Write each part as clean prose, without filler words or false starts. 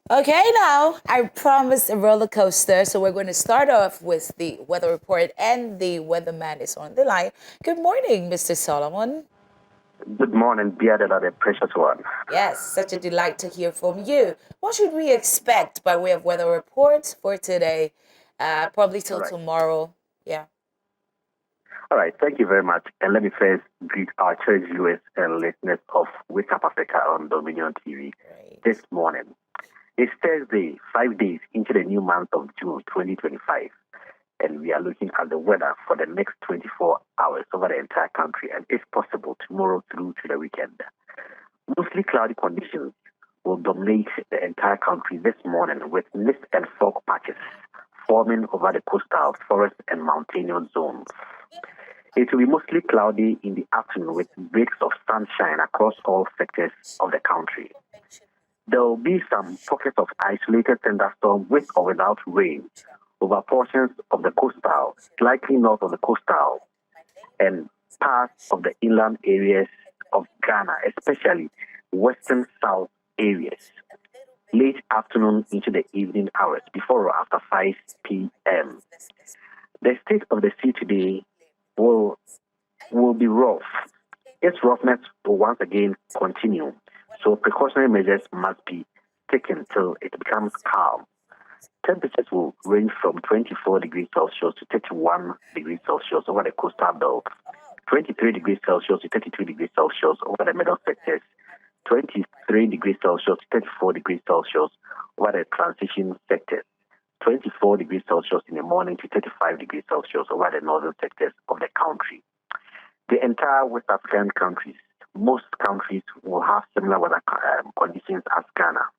Okay, now I promised a roller coaster, so we're going to start off with the weather report, and the weatherman is on the line. Good morning, Mr. Solomon. Good morning, bearded and the precious one. Yes, such a delight to hear from you. What should we expect by way of weather reports for today? Probably All till right. tomorrow. Yeah. All right. Thank you very much. And let me first greet our church viewers and listeners of Wakeup Africa on Dominion TV Great. this morning. It's Thursday, 5 days into the new month of June 2025. And we are looking at the weather for the next 24 hours over the entire country and, if possible, tomorrow through to the weekend. Mostly cloudy conditions will dominate the entire country this morning with mist and fog patches forming over the coastal, forest, and mountainous zones. It will be mostly cloudy in the afternoon with breaks of sunshine across all sectors of the country. There will be some pockets of isolated thunderstorms with or without rain over portions of the coastal, slightly north of the coastal, and parts of the inland areas of Ghana, especially western south areas, late afternoon into the evening hours before or after 5 p.m. The state of the sea today will will be rough. Its roughness will once again continue, so precautionary measures must be taken till it becomes calm. Temperatures will range from 24 degrees Celsius to 31 degrees Celsius over the coastal belt, 23 degrees Celsius to 32 degrees Celsius over the middle sectors, 23 degrees Celsius to 34 degrees Celsius over the transition sectors, 24 degrees Celsius in the morning to 35 degrees Celsius over the northern sectors of the country. The entire West African countries, most countries will have similar weather conditions as Ghana.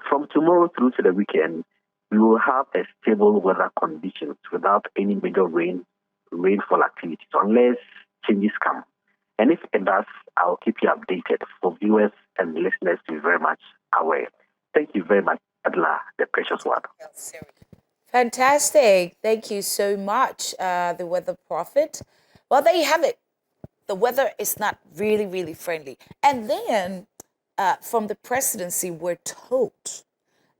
From tomorrow through to the weekend, we will have a stable weather conditions without any major rainfall activities unless changes come. And if it does, I'll keep you updated for viewers and listeners to be very much aware. Thank you very much, Adla, the precious one. Fantastic. Thank you so much, the weather prophet. Well, there you have it. The weather is not really, really friendly. And then from the presidency, we're told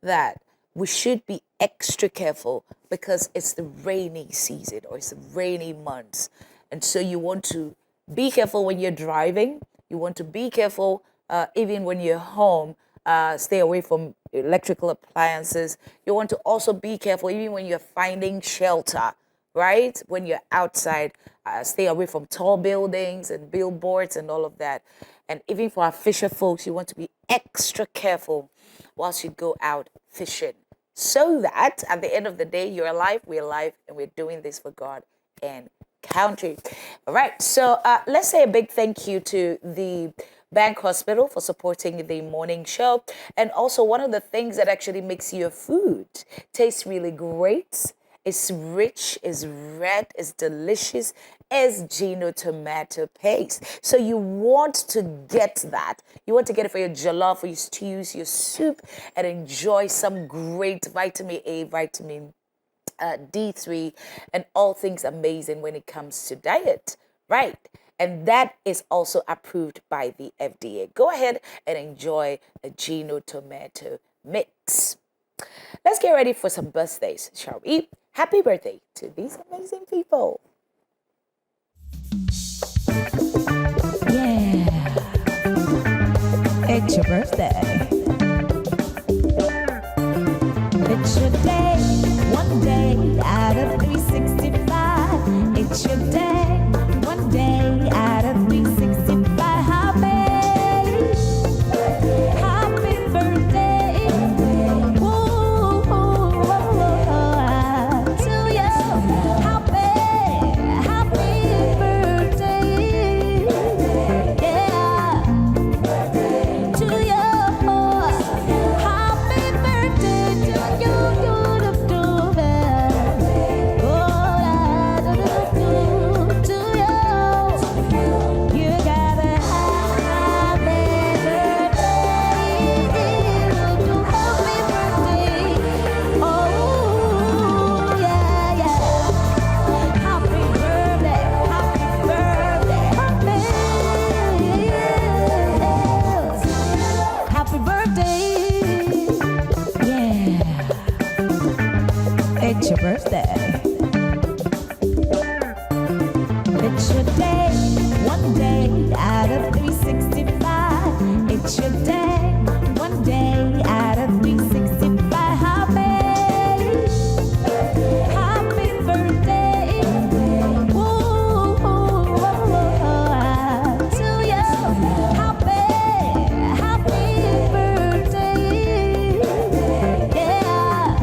that we should be extra careful because it's the rainy season or it's the rainy months. And so you want to be careful when you're driving. You want to be careful even when you're home. Stay away from electrical appliances. You want to also be careful even when you're finding shelter, right? When you're outside, stay away from tall buildings and billboards and all of that. And even for our fisher folks, you want to be extra careful whilst you go out fishing. So that at the end of the day, you're alive, we're alive, and we're doing this for God and country. All right, so let's say a big thank you to the Bank Hospital for supporting the morning show. And also, one of the things that actually makes your food taste really great, it's rich, it's red, it's delicious, is Gino tomato paste. So you want to get that. You want to get it for your jollof, for your stews, your soup, and enjoy some great vitamin A, vitamin D3, and all things amazing when it comes to diet, right? And that is also approved by the FDA. Go ahead and enjoy a Gino tomato mix. Let's get ready for some birthdays, shall we? Happy birthday to these amazing people. Yeah, it's your birthday. It's your day, one day out of 365. It's your day, one day out of 365. Happy birthday, ooh, to you. Happy birthday, yeah, to you. Happy birthday to you. It's your birthday. It's your day, one day out of 365. It's your day, one day out of 365. Happy birthday. Woo, to you. Happy birthday. Yeah.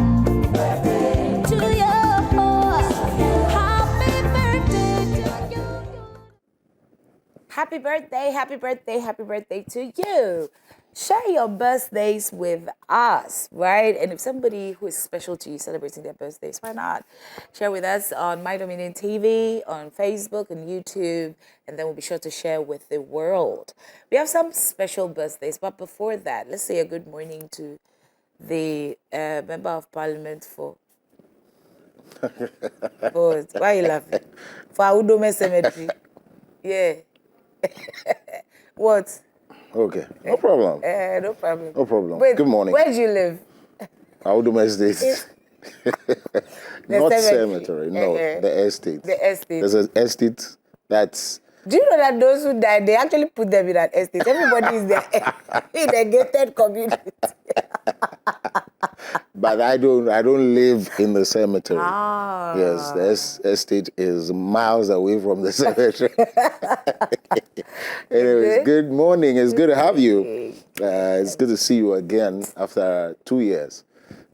To you. Happy birthday to you. Happy birthday, happy birthday, happy birthday to you. Share your birthdays with us, right? And if somebody who is special to you celebrating their birthdays, why not? Share with us on My Dominion TV, on Facebook and YouTube, and then we'll be sure to share with the world. We have some special birthdays, but before that, let's say a good morning to the Member of Parliament for... Boys, why are you laughing? For Udome Cemetery. Yeah. What? Okay, no problem. No problem. No problem. Wait, Good morning. Where do you live? I will do my estate. Not cemetery, no, Uh-huh. the estate. The estate. There's an estate that's... Do you know that those who died, they actually put them in that estate? Everybody is there in a gated community. But I don't live in the cemetery. Ah. Yes, the estate is miles away from the cemetery. Anyways, good morning. It's good to have you. It's good to see you again after 2 years.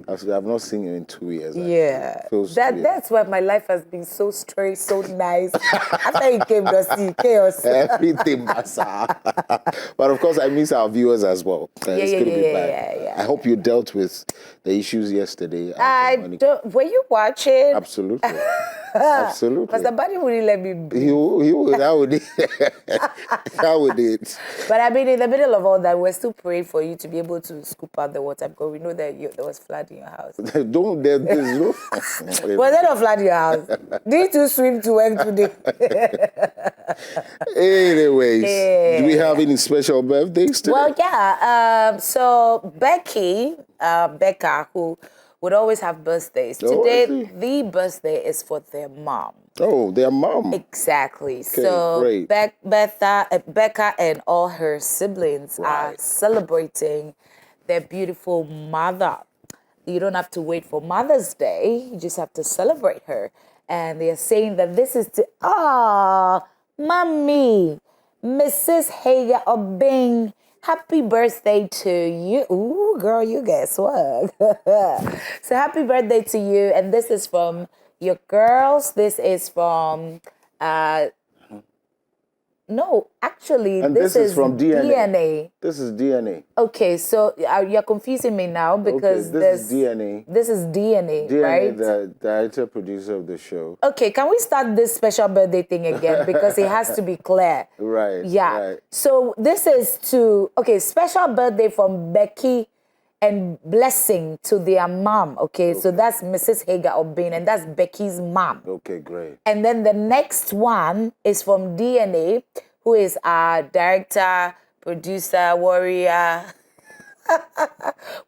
I've not seen you in 2 years. Yeah. Feels weird. That's why my life has been so straight, so nice. After you came to see chaos. Everything bizarre. But of course, I miss our viewers as well. It's going to be back. Yeah. I hope you dealt with the issues yesterday. Were you watching? Absolutely. Absolutely. Pastor Buddy wouldn't let me be. He would. I would. I would it. But I mean, in the middle of all that, we're still praying for you to be able to scoop out the water because we know that there was flood in your house. Don't there's no. Was there no flood in your house? Did you swim to work today? Anyways, do we have any special birthdays today? Well, yeah. So Becca, who would always have birthdays. Oh, I Today, see. the birthday is for their mom. Oh, their mom. Exactly. So great. Becca and all her siblings are Right. celebrating their beautiful mother. You don't have to wait for Mother's Day. You just have to celebrate her. And they are saying that this is to, Mommy, Mrs. Hager Obing, happy birthday to you. Ooh, girl, you get swag. So happy birthday to you. And this is from your girls. This is from, no, actually, And this is from DNA. This is DNA. Okay, so you're confusing me now because Okay, this is DNA. This is DNA, DNA, right? the director producer of the show. Okay, can we start this special birthday thing again because it has to be clear. Right. Yeah. Right. So this is to special birthday from Becky and Blessing to their mom. Okay, so that's Mrs. Hager Obin and that's Becky's mom. Okay, great. And then the next one is from DNA, who is our director, producer, warrior.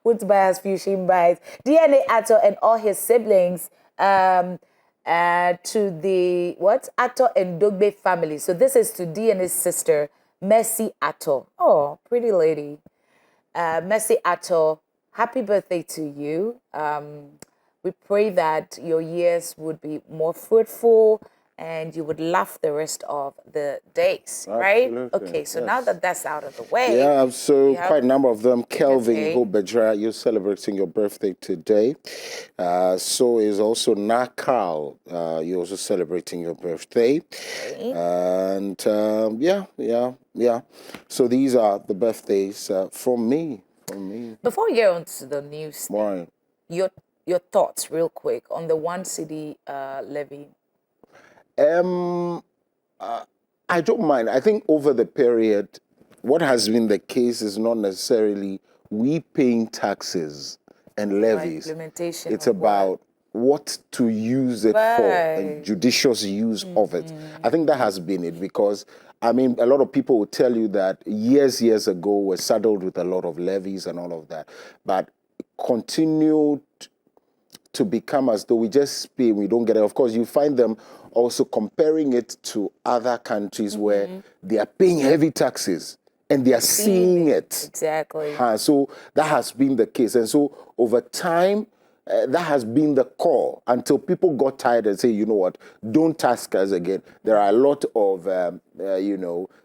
Wood bias, fusion bias. DNA Ato and all his siblings to the Ato and Dogbe family. So this is to DNA's sister, Mercy Ato. Oh, pretty lady. Mercy Ato, happy birthday to you. We pray that your years would be more fruitful and you would laugh the rest of the days, right? Absolutely, Okay, so yes. now that that's out of the way. Yeah, so have- quite a number of them. Kelvin Okay. Hobedra, you're celebrating your birthday today. So is also Nakal. You're also celebrating your birthday. And yeah. So these are the birthdays from me. Before we get on to the news, Right. your thoughts real quick on the 1 cedi levy. I don't mind. I think over the period, what has been the case is not necessarily we paying taxes and levies. Implementation. It's of what? about what to use it for and Right. judicious use of it. I think that has been it because, I mean, a lot of people will tell you that years ago we're saddled with a lot of levies and all of that. But continued to become as though we just pay, we don't get it. Of course, you find them also comparing it to other countries where they are paying heavy taxes and they are seeing it. Exactly. So that has been the case. And so over time, that has been the core until people got tired and say, you know what, don't tax us again. There are a lot of,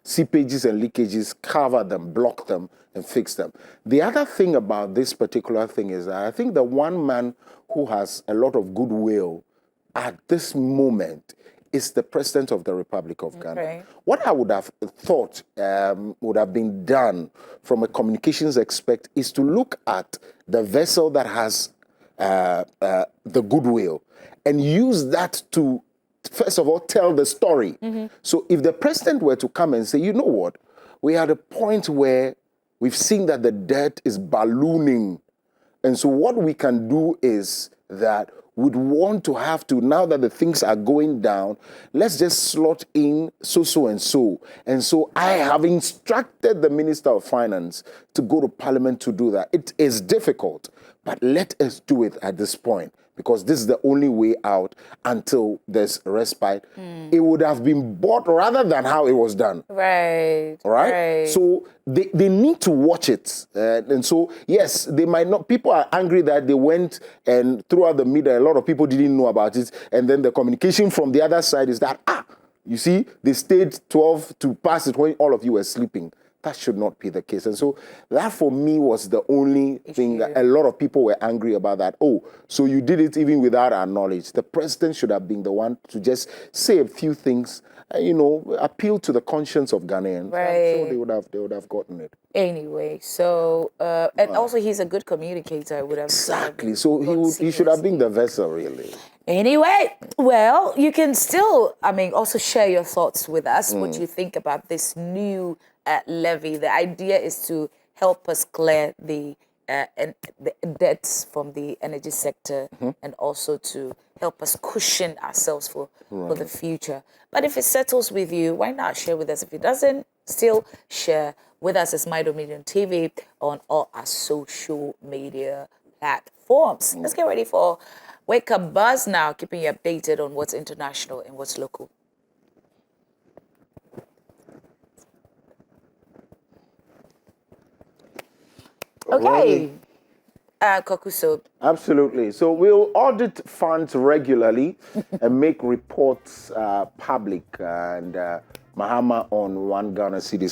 seepages and leakages, cover them, block them, and fix them. The other thing about this particular thing is that I think the one man who has a lot of goodwill at this moment is the President of the Republic of Ghana. Okay. What I would have thought would have been done from a communications expert is to look at the vessel that has the goodwill and use that to, first of all, tell the story. So if the president were to come and say, you know what, we are at a point where we've seen that the debt is ballooning. And so what we can do is that we'd want to have to, now that the things are going down, let's just slot in so and so. And so I have instructed the Minister of Finance to go to Parliament to do that. It is difficult, but let us do it at this point, because this is the only way out until there's respite. It would have been bought rather than how it was done. Right. Right? So they need to watch it. And so, yes, they might not, people are angry that they went and throughout the media, a lot of people didn't know about it. And then the communication from the other side is that, you see, they stayed 12 to pass it when all of you were sleeping. That should not be the case. And so that for me was the only thing that a lot of people were angry about, that, oh, so you did it even without our knowledge. The president should have been the one to just say a few things, appeal to the conscience of Ghanaians. Right. I'm sure they would have gotten it. Anyway, so, and also he's a good communicator, I would have Exactly. So he should have been the vessel, really. Anyway, well, you can still, also share your thoughts with us, what you think about this new levy. The idea is to help us clear the debts from the energy sector and also to help us cushion ourselves for the future. But if it settles with you, why not share with us? If it doesn't, still share with us as Dominion TV on all our social media platforms. Let's get ready for Wake Up Buzz now, keeping you updated on what's international and what's local. Okay. Kokuso. Absolutely. So we'll audit funds regularly and make reports public. And Mahama on one Ghana city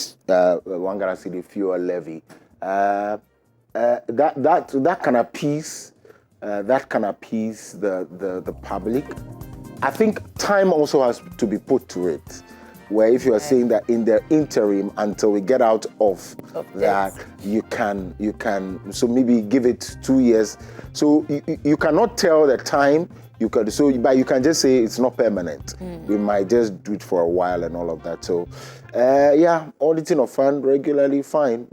fuel levy. That can appease the public. I think time also has to be put to it, where if you are saying that in the interim until we get out of that, you can so maybe give it 2 years. So you cannot tell the time. But you can just say it's not permanent. We might just do it for a while and all of that. So auditing of fund regularly, fine.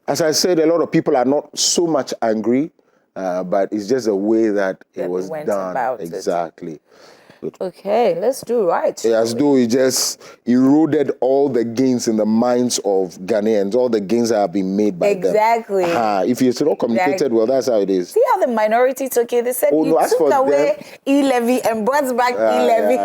As I said, a lot of people are not so much angry, but it's just a way that it was done. Exactly. Okay, let's do right. As though it just eroded all the gains in the minds of Ghanaians, all the gains that have been made by them. Exactly. If you're not communicated well, that's how it is. See how the minority took it? They said took away e-levy and brought back e-levy.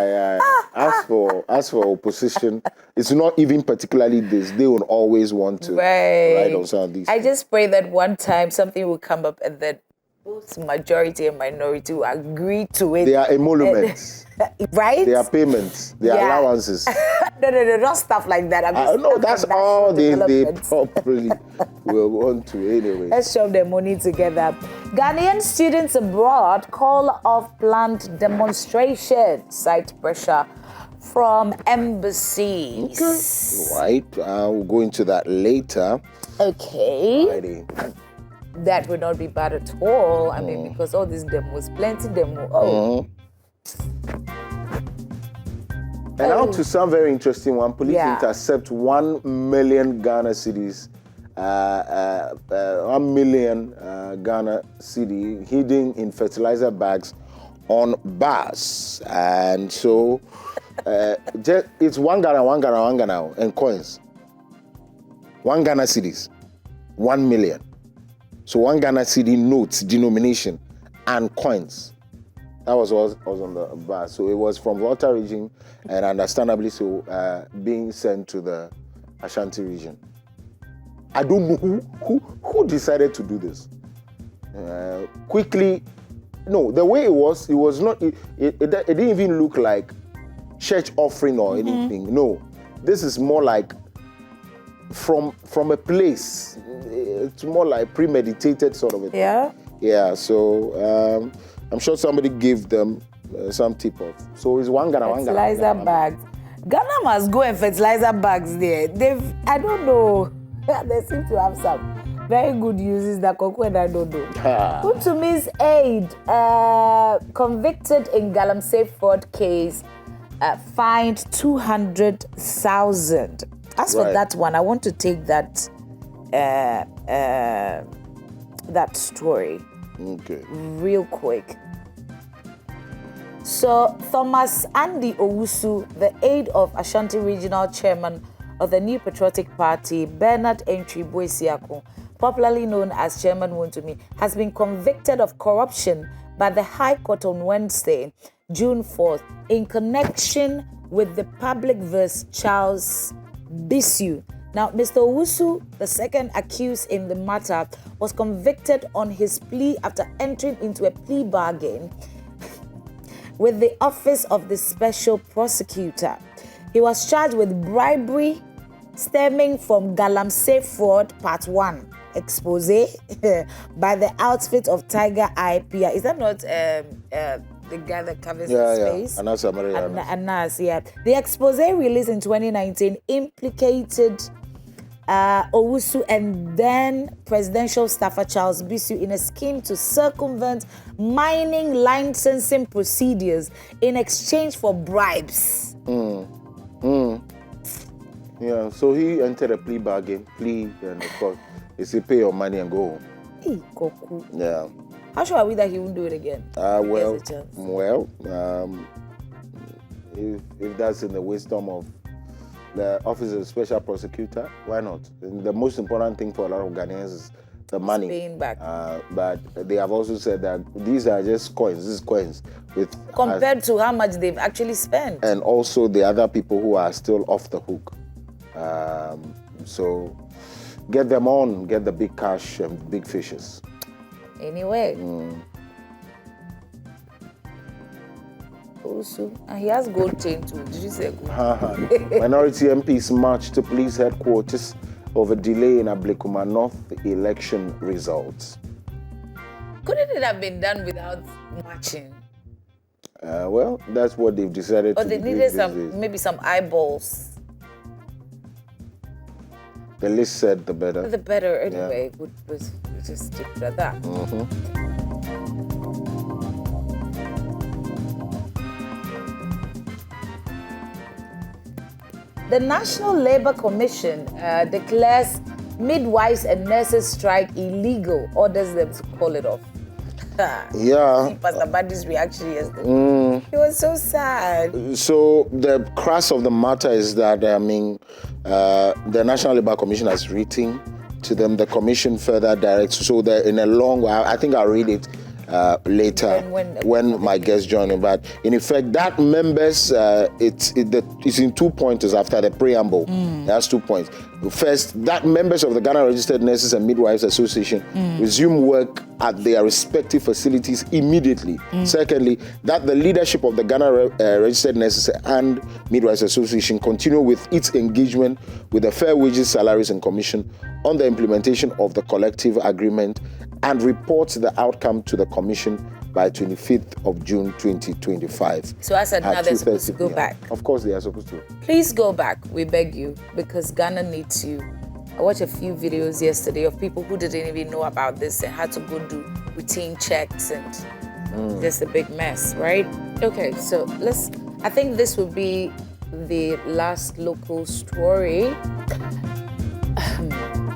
As for opposition, it's not even particularly this. They will always want to ride on some of these things. Just pray that one time something will come up and then both majority and minority will agree to it. They are emoluments. Right? They are payments. They are allowances. No, not stuff like that. No, that's all they probably will want to anyway. Let's shove their money together. Ghanaian students abroad call off planned demonstration, cite pressure from embassies. Okay. Right. We'll go into that later. Okay. Alrighty. That would not be bad at all. Because all these demos, plenty demo. And now to some very interesting one. Police intercept 1 million Ghana cedis, 1 million Ghana cedi hidden in fertilizer bags on bus. And so it's 1 Ghana, and coins. 1 Ghana cedis, 1 million. So 1 Ghana cedi notes denomination and coins. That was what was on the bar. So it was from Volta region and understandably so being sent to the Ashanti region. I don't know who decided to do this. Quickly, no, the way it was not, it didn't even look like church offering or anything. No, this is more like from a place. It's more like premeditated sort of a thing. Yeah? Yeah, so I'm sure somebody gave them some tip-off. So it's one Ghana. Fertilizer bags. Ghana must go and fertilizer bags there. I don't know. They seem to have some very good uses that Koku and I don't know. Utumi's aide, convicted in Galamsey fraud case, fined 200,000. As for that one, I want to take that story real quick. So Thomas Andy Owusu, the aide of Ashanti Regional Chairman of the New Patriotic Party, Bernard Entry Boisiako, popularly known as Chairman Wontumi, has been convicted of corruption by the High Court on Wednesday, June 4th, in connection with the public versus Charles Bisu. Now, Mr. Owusu, the second accused in the matter, was convicted on his plea after entering into a plea bargain with the Office of the Special Prosecutor. He was charged with bribery stemming from Galamsey Fraud Part 1 expose by the outfit of Tiger Eye PR. Is that not the guy that covers his face? Anas, yeah. The expose released in 2019 implicated Owusu and then presidential staffer Charles Bisu in a scheme to circumvent mining licensing procedures in exchange for bribes. Yeah, so he entered a plea bargain, and of course, he said pay your money and go home. Hey, Koku. Yeah. How sure are we that he won't do it again? If that's in the wisdom of the Office of the Special Prosecutor, why not? And the most important thing for a lot of Ghanaians is the money. Paying back. But they have also said that these are just coins. These coins compared to how much they've actually spent. And also the other people who are still off the hook. So get them on, get the big cash and big fishes. Anyway. Also, and he has gold chain too. Did you say gold? Minority MPs march to police headquarters over delay in Ablekuma North election results. Couldn't it have been done without marching? Well, that's what they've decided to do. Or they needed maybe some eyeballs. The least said, the better. The better, anyway. Yeah. We'll just stick to that. The National Labour Commission declares midwives and nurses strike illegal, orders them to call it off. Yeah. See Pastor Buddy's reaction yesterday. He was so sad. So the crux of the matter is that, the National Labour Commission has written to them. The commission further directs, so that in a long, I think I'll read it later when my guests join me. But in effect, that members, it's in 2 pointers after the preamble. That's 2 points. First, that members of the Ghana Registered Nurses and Midwives Association resume work at their respective facilities immediately. Secondly, that the leadership of the Ghana Registered Nurses and Midwives Association continue with its engagement with the Fair Wages, Salaries and Commission on the implementation of the collective agreement and report the outcome to the Commission by 25th of June 2025. So I said now they're supposed to go back. Of course they are supposed to. Please go back, we beg you, because Ghana needs you. I watched a few videos yesterday of people who didn't even know about this and had to go do routine checks and just a big mess, right? Okay, so I think this will be the last local story.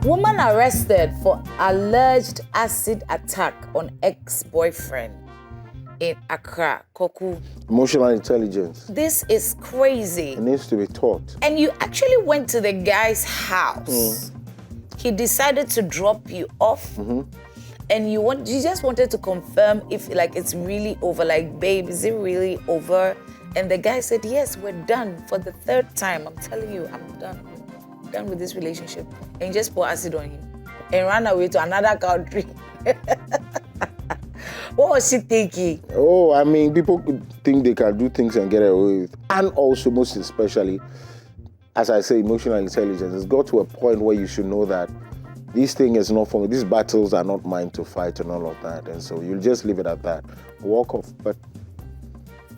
Woman arrested for alleged acid attack on ex-boyfriend in Accra, Koku. Emotional intelligence. This is crazy. It needs to be taught. And you actually went to the guy's house. He decided to drop you off. and you just wanted to confirm if like it's really over. Like, babe, is it really over? And the guy said, yes, we're done for the third time. I'm telling you, I'm done with this relationship. And you just pour acid on him and ran away to another country. What was she thinking? Oh, I mean, people could think they can do things and get away with. And also, most especially, as I say, emotional intelligence. It's got to a point where you should know that this thing is not for me. These battles are not mine to fight and all of that. And so you'll just leave it at that. Walk off. But,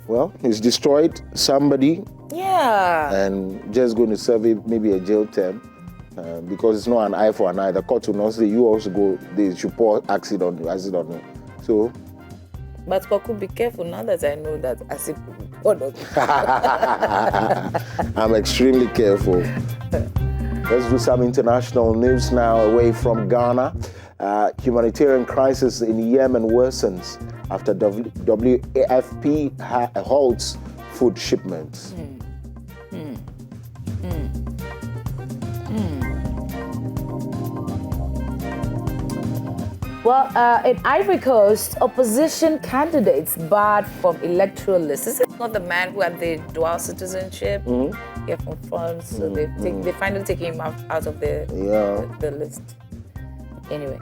well, he's destroyed somebody. Yeah. And just going to serve it maybe a jail term. Because it's not an eye for an eye. The court will not say you also go, they should pour acid on you. So, but Kwaku, be careful now that I know that acid poured on you. I'm extremely careful. Let's do some international news now away from Ghana. Humanitarian crisis in Yemen worsens after WFP halts food shipments. Well, in Ivory Coast, opposition candidates barred from electoral lists. This is not the man who had the dual citizenship. Yeah, from France. So they finally taking him out of the list. Anyway.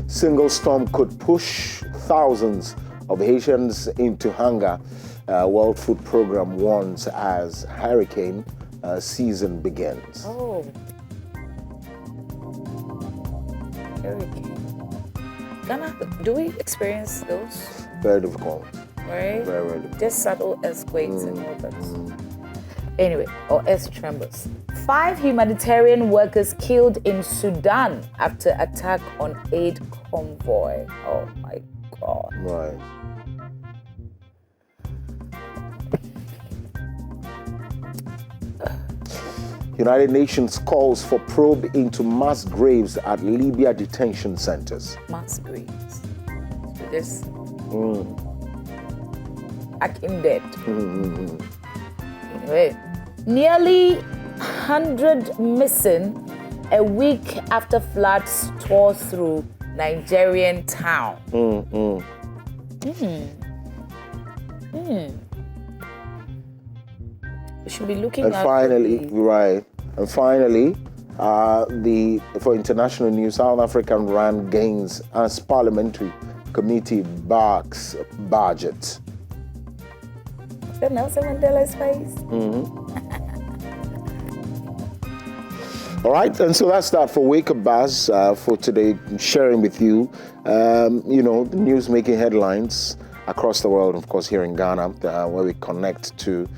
Single storm could push thousands of Haitians into hunger. World Food Program warns as hurricane season begins. Oh. Hurricane. Ghana, do we experience those? Very difficult. Right? Very, very difficult. Just subtle earthquakes and all that. Anyway, or earth tremors. 5 humanitarian workers killed in Sudan after attack on aid convoy. Oh my God. Right. United Nations calls for probe into mass graves at Libya detention centers. Mass graves. So just hacking dead. Anyway, nearly 100 missing a week after floods tore through Nigerian town. We should be looking And at finally, for international news, South African Rand gains as parliamentary committee backs budget. the Nelson Mandela's face. All right, and so that's that for Wakeup Buzz for today, sharing with you, the news making headlines across the world, of course, here in Ghana, where we connect to.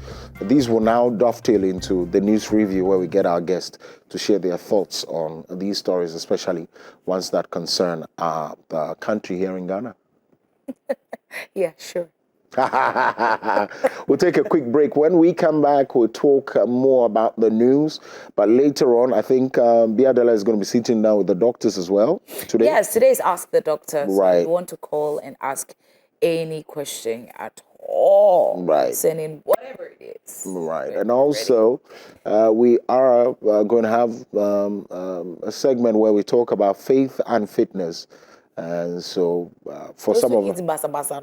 These will now dovetail into the news review where we get our guests to share their thoughts on these stories, especially ones that concern the country here in Ghana. Yeah, sure. We'll take a quick break. When we come back, we'll talk more about the news. But later on, I think Biadela is going to be sitting down with the doctors as well today. Yes, today is Ask the Doctor. So Right. you want to call and ask any question at all. Right. Sending whatever it is. Right. And also, we are going to have a segment where we talk about faith and fitness. And so, for some of us,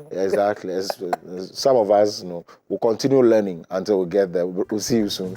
exactly, some of us, we'll continue learning until we get there. We'll see you soon.